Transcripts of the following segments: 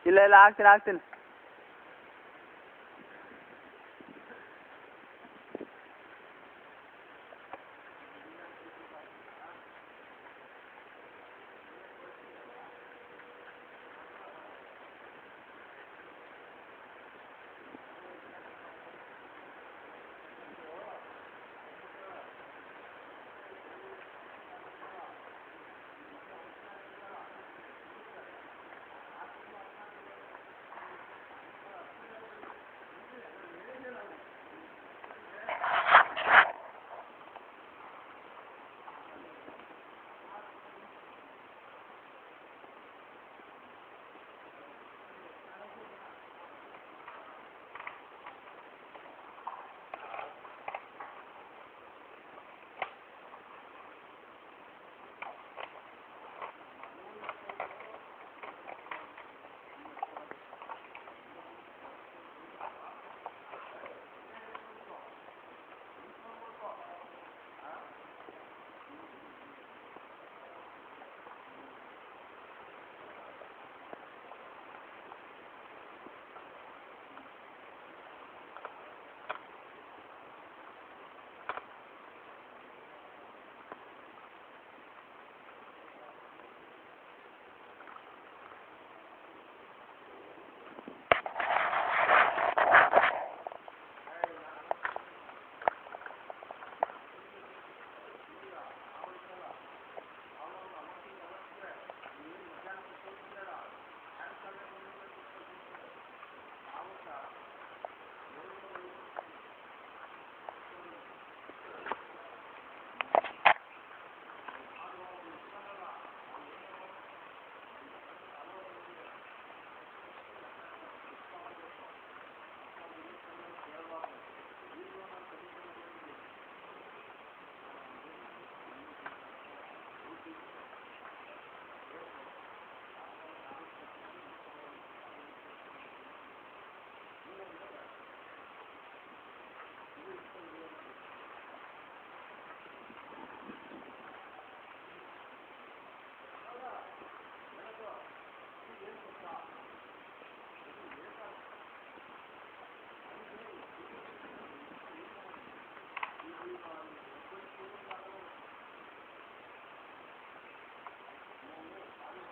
ಇಲ್ಲ ಇಲ್ಲ ಹಾಕ್ತೀನಿ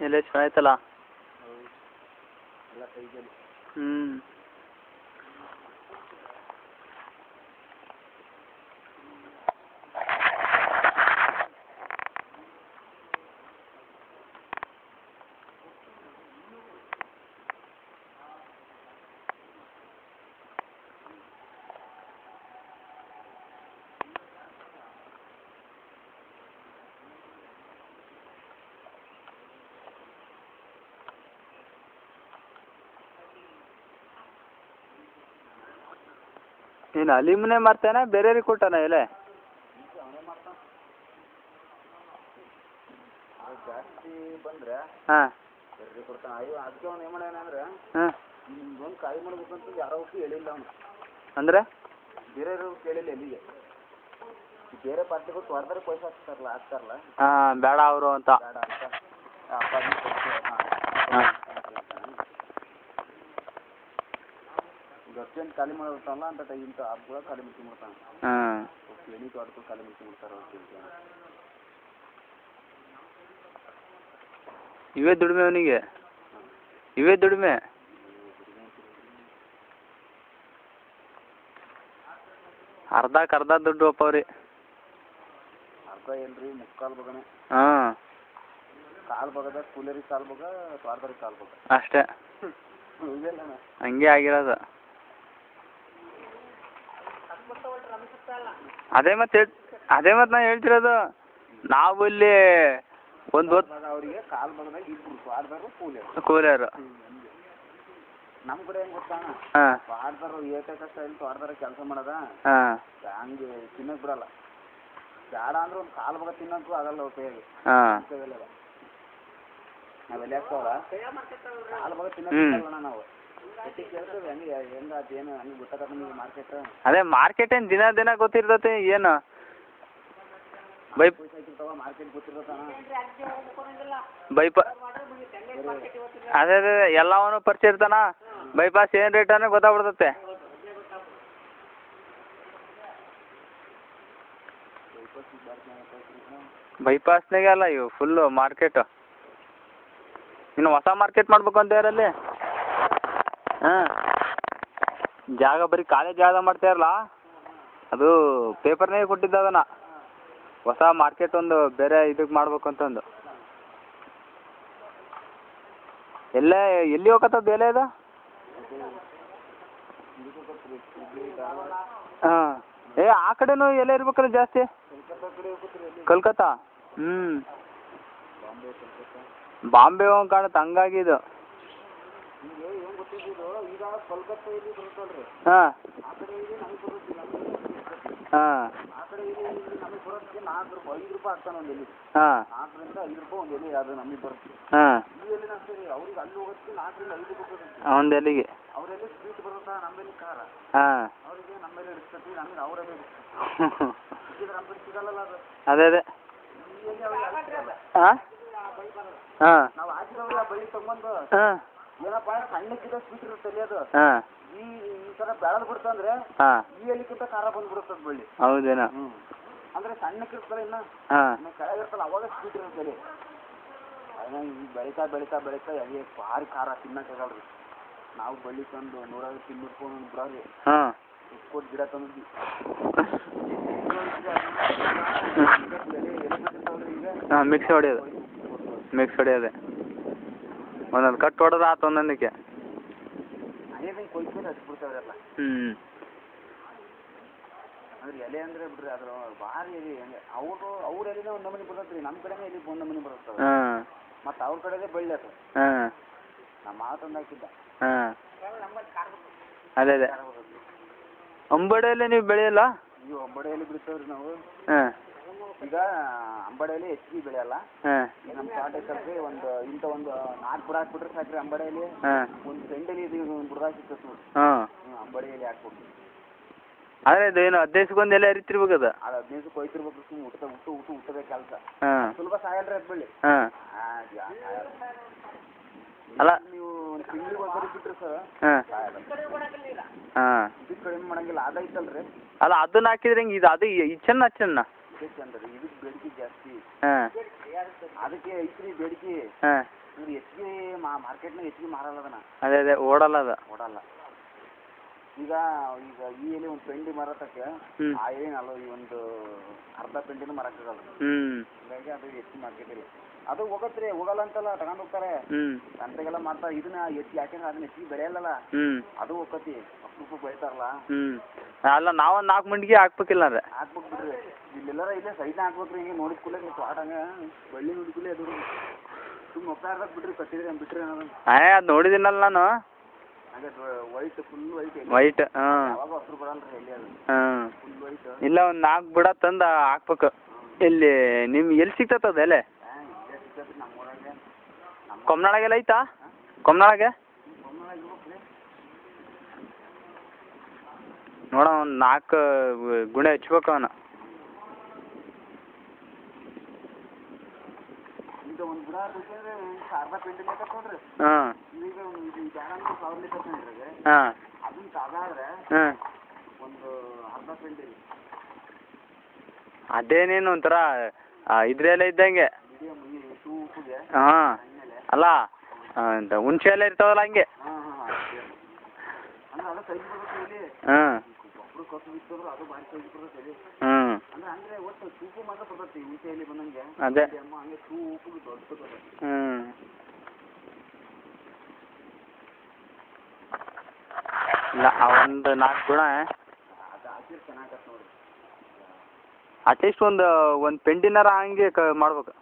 ಎಲ್ಲ ಚೆನ್ನಾಯ್ತಲ್ಲ ನೀನು ಅಲಿಮನೆ ಮಾಡ್ತೇನೆ ಬೇರೆಯವ್ರಿಗೆ ಕೊಟ್ಟಾನ ಎಲೆ ಜಾಸ್ತಿ ಬಂದ್ರೆ ಹಾಂ ಕೊಡ್ತಾನೆ ಅಯ್ಯೋ ಅದಕ್ಕೆ ಅವ್ನು ಏನು ಮಾಡ್ಯಾನ ಅಂದ್ರೆ ನಿಮ್ದೊಂದು ಕಾಯಿ ಮಾಡ್ಬೇಕಂತ ಯಾರೋ ಹೇಳಿಲ್ಲ ಅವನು ಅಂದರೆ ಬೇರೆಯವ್ರು ಕೇಳಿಲ್ಲ ಎಲ್ಲಿಗೆ ಬೇರೆ ಪಾರ್ಟಿಗಳು ಹೊಡೆದ್ರೆ ಪೈಸೆ ಹಾಕ್ತಾರಲ್ಲ ಹಾಂ ಬೇಡ ಅವರು ಅಂತ ಬೇಡ ಅಂತ ಅರ್ಜೆಂಟ್ ಖಾಲಿ ಮಾಡಿರ್ತಾನಲ್ಲ ಅಂತ ಇಂಥ ಆಪ್ಗಳು ಖಾಲಿ ಮುಚ್ಚಿಬಿಡ್ತಾನೆ ಎಣ್ಣೆ ತೋಟಕ್ಕೂ ಖಾಲಿ ಮುಚ್ಚಿಬಿಡ್ತಾರೆ ಇವೇ ದುಡಿಮೆ ಅವನಿಗೆ ಇವೇ ದುಡಿಮೆ ಅರ್ಧಕ್ಕೆ ದುಡ್ಡು ಒಪ್ಪವ್ರಿ ಅರ್ಧ ಏನ್ರಿ ಮುಕ್ಕಾಲು ಬಗನೆ ಹಾಂ ಕಾಲು ಬಗದ ಕೂಲರಿಗೆ ಕಾಲು ಬಗ ತೋಟದವ್ರಿಗೆ ಕಾಲು ಬಗ ಅಷ್ಟೇ ಹಂಗೆ ಆಗಿರೋದು ಅದೇ ಮತ್ತೆ ನಾ ಹೇಳ್ತಿರೋದು ನಾವು ಇಲ್ಲಿ ಒಂದು ಅವರಿಗೆ ಕಾಲು ಬಗದಾಗ ಇಬ್ಬರು ತೋಟದವರು ಕೂಲಿಯರು ನಮ್ಮ ಕಡೆ ಹೆಂಗೆ ಗೊತ್ತಾಣ ತೋಟದವರು ಏಕೈಕಷ್ಟ ಇಲ್ಲಿ ತೋಟದವ್ರ ಕೆಲಸ ಮಾಡೋದ ಹಂಗೆ ತಿನ್ನಕ್ ಬಿಡಲ್ಲ ಬೇಡ ಅಂದ್ರೆ ಒಂದು ಕಾಲು ಬಗ ತಿನ್ನಕ್ಕೂ ಆಗಲ್ಲ ಉಪಯೋಗ ನಾವೆಲ್ಲ ಹಾಕ್ತಾವಲ್ಲ ಕಾಲು ಬಗ ತಿನ್ನೋಣ ನಾವು ಕೇಳ್ತೇವೆ ಹೆಂಗೆ ಹೆಂಗ ಅದೇನು ಹಂಗೆ ಗೊತ್ತಾಗ ನಿಮಗೆ ಮಾರ್ಕೆಟ್ ಅದೇ ಮಾರ್ಕೆಟ್ ಏನು ದಿನ ಗೊತ್ತಿರ್ತೈತಿ ಏನು ಮಾರ್ಕೆಟ್ ಗೊತ್ತಿರ್ತಾನ ಅದೇ ಅದೇ ಎಲ್ಲವನು ಪರಿಚಯ ಇರ್ತಾನ ಬೈಪಾಸ್ ಏನು ರೇಟ್ ಅನ್ನೋ ಗೊತ್ತಾಗ್ಬಿಡ್ತತೆ. ಬೈಪಾಸ್ನಾಗೆ ಅಲ್ಲ ಇವು ಫುಲ್ಲು ಮಾರ್ಕೆಟು. ಇನ್ನು ಹೊಸ ಮಾರ್ಕೆಟ್ ಮಾಡ್ಬೇಕು ಅಂತ ಯಾರಲ್ಲಿ ಹಾಂ ಜಾಗ ಬರೀ ಖಾಲಿ ಜಾಗ ಮಾಡ್ತಾ ಇರಲ್ಲ, ಅದು ಪೇಪರ್ನಾಗೆ ಕೊಟ್ಟಿದ್ದ ಅದನ್ನು ಹೊಸ ಮಾರ್ಕೆಟ್ ಒಂದು ಬೇರೆ ಇದಕ್ಕೆ ಮಾಡ್ಬೇಕು ಅಂತಂದು. ಎಲ್ಲೇ ಎಲ್ಲಿ ಹೋಗತ್ತ ಬೆಲೆ ಇದು? ಹಾಂ ಆ ಕಡೆನೂ ಎಲ್ಲ ಇರ್ಬೇಕಲ್ಲ ಜಾಸ್ತಿ. ಕಲ್ಕತ್ತಾ ಬಾಂಬೆ ಹೋಗಿ ಕಾಣುತ್ತೆ ಹಂಗಾಗಿ ಇದು. ಹಾಂ ಹಾಂ ಹಾಂ ಹಾಂ ಒಂದು ಎಲ್ಲಿಗೆ ಹಾಂ ಅದೇ ಅದೇ ಹಾಂ ಹಾಂ ಹಾಂ ಏನಪ್ಪ ಸಣ್ಣಕ್ಕಿದ್ದ ಸ್ವೀಟ್ ಇರುತ್ತೆ ಅದು ಹಾಂ ಈ ಥರ ಬೆಳೆದು ಬಿಡ್ತಂದ್ರೆ ಹಾಂ ಈ ಎಲ್ಲಿಕ್ಕಿಂತ ಖಾರ ಬಂದ್ಬಿಡುತ್ತದೆ ಬಳ್ಳಿ. ಹೌದೇನೋ ಅಂದ್ರೆ ಸಣ್ಣಕ್ಕಿರ್ತಲ್ಲ ಇನ್ನು ಹಾಂ ಕೆಳಗಿರ್ತಲ್ಲ ಅವಾಗ ಸ್ವೀಟ್ ಇರುತ್ತೆ. ಅದನ್ನ ಈ ಬೆಳೀತಾ ಬೆಳೀತಾ ಬೆಳೀತಾ ಎಲ್ಲಿ ಭಾರಿ ಖಾರ ತಿನ್ನಕ್ಕಾಗಲ್ರಿ. ನಾವು ಬಳ್ಳಿ ತಂದು 150 ತಿನ್ನಿಟ್ಕೊಂಡು ಬಿಡೋರಿ. ಹಾಂ ಕೊಟ್ಟು ಗಿಡ ತಂದ್ವಿ ಹಾಂ ಮಿಕ್ಸ್ ಹೊಡೆಯೋದು ಒಂದೊಂದು ಕಟ್ ಹೊಡೆದು ಆತು ಒಂದೊಂದಕ್ಕೆ. ಅದೇನು ಕೊಯ್ಕೊಂಡು ಹಚ್ಬಿಡ್ತಾವ್ರೆಲ್ಲ. ಅಂದ್ರೆ ಎಲೆ ಅಂದ್ರೆ ಬಿಡ್ರಿ ಅದ್ರ ಭಾರಿ ಎಲೆ ಹೆಂಗೆ ಅವ್ರ ಎಲೆನೇ ಒಂದು ನಮೂನಿ ಬರ್ತೈತೆ ರೀ, ನಮ್ಮ ಕಡೆನೇ ಎಲೆ ಒಂದು ನಮೂನಿ ಬರ್ತದೆ. ಮತ್ತು ಅವ್ರ ಕಡೆದೇ ಬಳ್ಳಿ ಅದು ನಮ್ಮ ಮಾವ ತಂದು ಹಾಕಿದ್ದ. ಅದೇ ಅದೇ ಅಂಬಡೆಯಲ್ಲಿ ನೀವು ಬೆಳೆಯಲ್ಲ? ನೀವು ಅಂಬಡೆಯಲ್ಲಿ ಬಿಡ್ತೇವ್ರಿ ನಾವು. ಈಗ ಅಂಬಡೆಯಲ್ಲಿ ಹೆಚ್ಚಿಗೆ ಬೆಳೆಯಲ್ಲ. ನಮ್ಮ ತೋಟಕ್ಕೆ ಒಂದು ಇಂಥ ಒಂದು 4 ಬುಡ ಹಾಕ್ಬಿಟ್ರೆ ಸಾಕ್ರಿ ಅಂಬಡೆಯಲ್ಲಿ. ಒಂದು ಸೆಂಡಲ್ಲಿ ಒಂದು ಬುಡದಾಗ ಸಿಗ್ತದೆ ನೋಡಿ. ಅಂಬಡೆಯಲ್ಲಿ ಹಾಕ್ಬಿಡ್ತೀವಿ. ಆದರೆ ಇದು ಏನು 15 ದಿವಸಕ್ಕೊಂದು ಎಲೆ ಹರಿತಿರ್ಬೇಕು ಅದು 15 ದಿವಸಕ್ಕೆ ಹೋಯ್ತಿರ್ಬೇಕು. ಸುಮ್ಮನೆ ಊಟದ ಕೆಲಸ ಸುಲಭ ಸಾಯಲ್ರಿ ಅದು ಬೆಳ್ಳಿ. ಅಲ್ಲ ನೀವು ಒಂದು ತಿಂಗಳಿಗೆ ಒಂದ್ಸರಿ ಬಿಟ್ರಿ ಸರ್ ಇದಕ್ಕೆ ಕಡಿಮೆ ಮಾಡಂಗಿಲ್ಲ. ಅದೈತಲ್ರಿ ಅಲ್ಲ ಅದನ್ನ ಹಾಕಿದ್ರೆ ಹಿಂಗೆ ಇದು ಅದು ಚೆನ್ನ ಇದಕ್ಕೆ ಚಂದ್ರಿ ಇದಕ್ಕೆ ಬೇಡಿಕೆ ಜಾಸ್ತಿ. ಅದಕ್ಕೆ ಐತ್ರಿ ಬೇಡಿಕೆ. ಹೆಚ್ಚಿಗೆ ಮಾರ್ಕೆಟ್ನಾಗ ಹೆಚ್ಚಿಗೆ ಮಾರಲ್ಲ ಅದನ್ನ. ಅದೇ ಅದೇ ಓಡಲ್ಲ ಈಗ ಈ ಎಲೆ ಒಂದು ಪೆಂಡಿ ಮಾರತಕ್ಕೆ ಆ ಏನಲ್ಲ ಈ ಒಂದು ಅರ್ಧ ಪೆಂಡಿನೂ ಮಾರಕ್ಕಾಗಲ್ಲ. ಹೀಗಾಗಿ ಅದು ಹೆಚ್ಚು ಮಾರ್ಕೆಟ್ ಇಲ್ಲ. ಅದು ಹೋಗತ್ರಿ ಹೋಗಲ್ಲ ಅಂತಲ್ಲ ತಗೊಂಡ್ ಹೋಗ್ತಾರೆ ಸಂತೆಗೆಲ್ಲ ಮಾಡ್ತಾರೆ. ಇದನ್ನ ಹೆಚ್ಚು ಯಾಕೆಂದ್ರೆ ಅದನ್ನ ಹೆಚ್ಚಿಗೆ ಬೆಳೆಯಲ್ಲ ಅದು ಹೋಗತಿ ಅಪ್ರೂಪ ಬೆಳಿತಾರಲ್ಲ. ಅಲ್ಲ ನಾವೊಂದು 4 ಮಂಡಿಗೆ ಹಾಕ್ಬೇಕಿಲ್ಲ ಅಂದ್ರೆ ಹಾಕ್ಬೇಕು ಬಿಡ್ರಿ. ಇಲ್ಲೆಲ್ಲರ ಇಲ್ಲೇ ಸೈಡ್ನ ಹಾಕ್ಬೇಕ್ರಿ. ಹಿಂಗೆ ನೋಡಿದ ಕೂಡಲೇ ನೀವು ತೋಟಂಗೆ ಬಳ್ಳಿ ನೋಡಿದ ಕೂಡಲೇ ಅದು ಸುಮ್ಮನೆ ಹೋಗ್ತಾ ಇರ್ಬೇಕು ಬಿಡ್ರಿ. ಕಟ್ಟಿದ್ರೆ ಬಿಟ್ರಿ ಅನ್ನೋದು ಅದು ನೋಡಿದ್ದೀನಲ್ಲ ನಾನು. ಹಾಗೆ ವೈಟ್ ಫುಲ್ ವೈಟ್ ಯಾವಾಗ ಹಸ್ರು ಬರಲ್ರಿ ಎಲ್ಲಿ ಅದು ಫುಲ್ ವೈಟ್. ಇಲ್ಲ ಒಂದು 4 ಬುಡ ತಂದು ಹಾಕ್ಬೇಕು. ಇಲ್ಲಿ ನಿಮ್ಗೆ ಎಲ್ಲಿ ಸಿಗ್ತದೆ ಅದು ಎಲೆ? ನಮ್ಮೂರಾಗೆ ಕೊಮ್ನಾಳಗೆಲ್ಲ ಐತಾ? ಕೊಮ್ನಾಳಗೆ ನೋಡ ಒಂದು 4 ಗುಣೆ ಹಚ್ಬೇಕು ಅವನು. ಈಗ ಒಂದು ಬುಡ ಬೇಕಂದ್ರೆ ಅರ್ಧ ಪೆಂಡಿ ಬೇಕಾ ಕೊಡ್ರಿ. ಈಗ ಜಾಗ 1000 ಲೀಟರ್ ತಂದ್ರಿಗೆ ಅದನ್ನ ತಗಾದ್ರೆ ಒಂದು ಅರ್ಧ ಪೆಂಡಿ. ಅದೇನೇನು ಒಂಥರ ಇದ್ರೆಲ್ಲ ಇದ್ದಂಗೆ. ಅಲ್ಲ ಹುಣ್ಸೆ ಎಲ್ಲ ಇರ್ತಾವಲ್ಲ ಹಂಗೆ. ಅದೇ ಇಲ್ಲ ಒಂದು 4 ಗುಣ ಅಟ್ಲೀಸ್ಟ್ ಒಂದು ಪೆಂಡಿನಾರ ಹಂಗೆ ಮಾಡ್ಬೇಕು.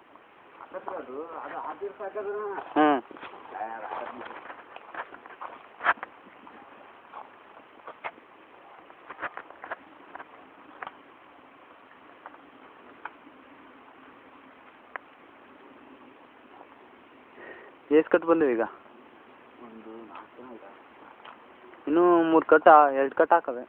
ಎಷ್ಟು ಕಟ್ ಬಂದಿವೆ ಈಗ? ಇನ್ನೂ 3 ಕಟ್ 2 ಕಟ್ ಹಾಕವೆ.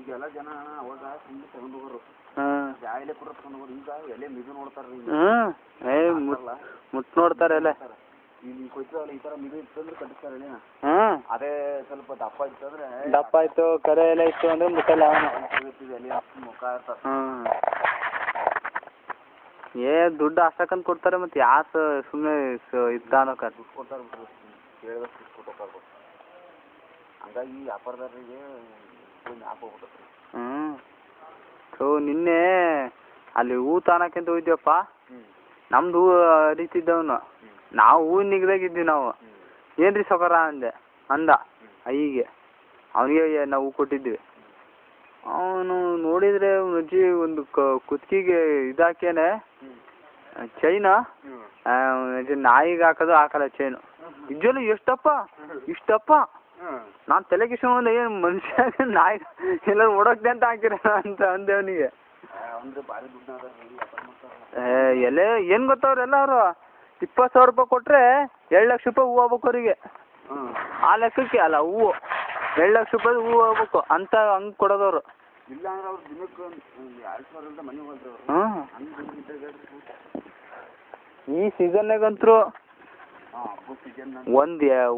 ಈಗೆಲ್ಲ ಜನ ಅವಾಗ ಸುಮ್ಮನೆ ತಗೊಂಡು ಹೋಗೋರು ಹಾಂ ಜಾಯಿಲೆ ಕೂಡ ತಗೊಂಡು ಹೋಗೋರು ಈಗ ಎಲೆ ಮಿದು ನೋಡ್ತಾರ್ರಿ ಮುಟ್ ನೋಡ್ತಾರೆ ಎಲ್ಲ ಇಲ್ಲಿ ಕೊಯ್ತಲ್ಲ ಈ ಥರ ಮಿದು ಇತ್ತಂದ್ರೆ ಕಟ್ಟಿಸ್ತಾರೆ ಎಲೆನ ಅದೇ ಸ್ವಲ್ಪ ದಪ್ಪ ಇತ್ತಂದ್ರೆ ದಪ್ಪ ಆಯ್ತು ಕರೆ ಎಲ್ಲ ಇತ್ತು ಅಂದ್ರೆ ಮುಟ್ಟಲ್ಲ ಎಲೆ ಮುಖ ಇರ್ತಾರೆ ದುಡ್ಡು ಅಷ್ಟಕ್ಕಂತ ಕೊಡ್ತಾರೆ ಮತ್ತೆ ಯಾಸ ಸುಮ್ಮನೆ ಇದ್ದಾನಕ ದುಡ್ಡು ಕೊಡ್ತಾರೆ ಬಿಡ್ರಿ ಹೇಳಿದಷ್ಟು ದುಡ್ಡು ಕೊಟ್ಟು ಹಂಗಾಗಿ ವ್ಯಾಪಾರದಾರರಿಗೆ ಹಾಕೋಗ್ಬಿಟ್ಟತ್ರಿ ನಿನ್ನೆ ಅಲ್ಲಿ ಹೂ ತಾನಕ್ಕಿಂತ ಹೋಗಿದ್ವಪ್ಪ ನಮ್ದು ಹೂ ಹರಿತಿದ್ದವನು ನಾವು ಹೂ ನಿಗ್ದಾಗಿದ್ವಿ ನಾವು ಏನ್ರಿ ಸೊಕರ ಅಂದ ಅಯ್ಯಿಗೆ ಅವನಿಗೆ ನಾವು ಹೂ ಕೊಟ್ಟಿದ್ವಿ ಅವನು ನೋಡಿದರೆ ಅಜ್ಜಿ ಒಂದು ಕುತ್ತಿಗೆಗೆ ಇದಾಕೇನೆ ಚೈನು ನಾಯಿಗೆ ಹಾಕಲ್ಲ ಚೈನು ನಿಜವಲ್ಲ ಎಷ್ಟಪ್ಪ ಇಷ್ಟಪ್ಪ ನಾನು ತಲೆಗಿಸ್ಕೊಂಡ್ ಏನು ಮನುಷ್ಯ ನಾಯಿ ಎಲ್ಲರೂ ಓಡೋಕ್ದೆ ಅಂತ ಹಾಕಿರ ಅಂತ ಅಂದೆ ಅವನಿಗೆ ಎಲೆ ಏನು ಗೊತ್ತವ್ರೆಲ್ಲ ಅವರು 20,000 ರೂಪಾಯಿ ಕೊಟ್ಟರೆ 2 ಲಕ್ಷ ರೂಪಾಯಿ ಹೂವು ಆಗ್ಬೇಕು ಅವರಿಗೆ ಆ ಲೆಕ್ಕಕ್ಕೆ ಅಲ್ಲ ಹೂವು 2 ಲಕ್ಷ ರೂಪಾಯಿ ಹೂವು ಆಗ್ಬೇಕು ಅಂತ ಹಂಗೆ ಕೊಡೋದವ್ರು ಇಲ್ಲ ಅಂದ್ರೆ ಅವ್ರು ದಿನಕ್ಕೆ 2,000 ಅಂತ ಮನೆಗೆ ಹೋದ್ರು ಈ ಸೀಸನ್ನಾಗಂತೂ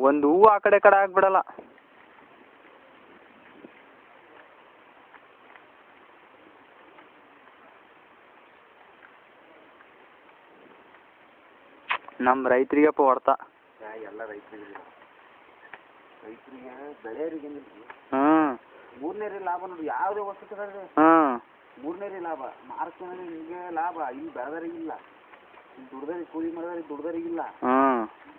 ಒಂದು ಹೂವು ಆ ಕಡೆ ಆಗ್ಬಿಡಲ್ಲ ನಮ್ಮ ರೈತರಿಗಪ್ಪ ಹೊಡ್ತ ಎಲ್ಲ ರೈತರಿಗೆ ಬೆಳೆಯೋರಿಗೆ ಮೂರನೇ ಲಾಭ ನೋಡಿ ಯಾವುದೇ ವಸ್ತು ತಗೊಂಡ್ರೆ ಮೂರನೇ ಲಾಭ ಮಾರ್ಕೆಟ್ನಲ್ಲಿ ನಿಮಗೆ ಲಾಭ ಇಲ್ಲಿ ಬೆಳೆದರಿಗಿಲ್ಲ ಇಲ್ಲಿ ದುಡ್ದರಿಗೆ ಕೂಲಿ ಮಾಡಿದವ್ರಿಗೆ ದುಡ್ದರಿಗಿಲ್ಲ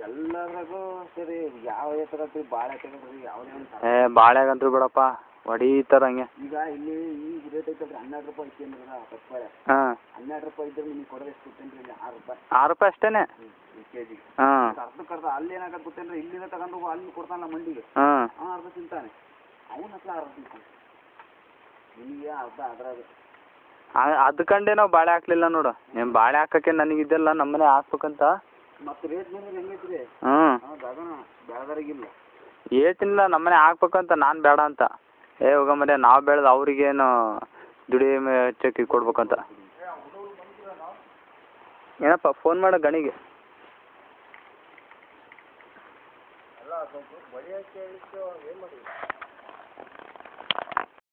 ಎಲ್ಲದ್ರಾಗೂ ಸರಿ ಯಾವ ತಗೊಳ್ತೀವಿ ಬಾಳೆ ತಗೊಳ್ರಿ ಯಾವುದೇ ಬಾಳೆಗಂತೂ ಬಿಡಪ್ಪ ಹೊಡೀತಾರ ಹಂಗೆ ಈಗ ಇಲ್ಲಿ ಈಗ ರೇಟ್ ಐತಲ್ರಿ 12 ರೂಪಾಯಿ ಐತಿ ಅಂದ್ರೆ 10 ರೂಪಾಯಿ 12 ರೂಪಾಯಿ ಇದ್ರೆ ನಿಮ್ಗೆ ಕೊಡೋದು ಎಷ್ಟು ಕೊಡ್ತೇನೆ ರೀ 6 ರೂಪಾಯಿ 6 ರೂಪಾಯಿ ಅಷ್ಟೇನೆ ಕೆಜಿ ಅರ್ಧಕ್ಕರ್ಧ ಅಲ್ಲಿ ಏನಾಗತ್ತೆ ಗೊತ್ತೇನ್ರಿ ಇಲ್ಲಿಂದ ತಗೊಂಡು ಹೋಗಿ ಅಲ್ಲಿ ಕೊಡ್ತಾನಲ್ಲ ಮಂಡಿಗೆ ಅರ್ಧ ತಿಂತಾನೆ ಅವನ ಹತ್ರ ಅರ್ಧ ತಿಂತಾನೆ ನಿಮಗೆ ಅರ್ಧ ಅದ್ರಾಗ ಅದಕ್ಕಂಡೆ ನಾವು ಬಾಳೆ ಹಾಕ್ಲಿಲ್ಲ ನೋಡು ನೀವು ಬಾಳೆ ಹಾಕಕ್ಕೆ ನನಗಿದ್ದೆಲ್ಲ ನಮ್ಮನೆ ಹಾಕ್ಬೇಕಂತ ಮತ್ತೆ ರೇಟ್ ಮೇಲೆ ಹೆಂಗೈತ್ರಿ ಬೆಳೆದರಿಗಿಲ್ಲ ಏಟಿಲ್ಲ ನಮ್ಮನೆ ಹಾಕ್ಬೇಕಂತ ನಾನು ಬೇಡ ಅಂತ ಹೋಗ ಮರೆ ನಾವು ಬೆಳೆದು ಅವ್ರಿಗೇನು ದುಡಿಮೆ ಹೆಚ್ಚಕ್ಕೆ ಕೊಡ್ಬೇಕಂತ ಏನಪ್ಪ ಫೋನ್ ಮಾಡೋ ಗಣಿಗೆ ಅಲ್ಲ ಸ್ವಲ್ಪ ಬಡಿಯೋಕ್ಕೆ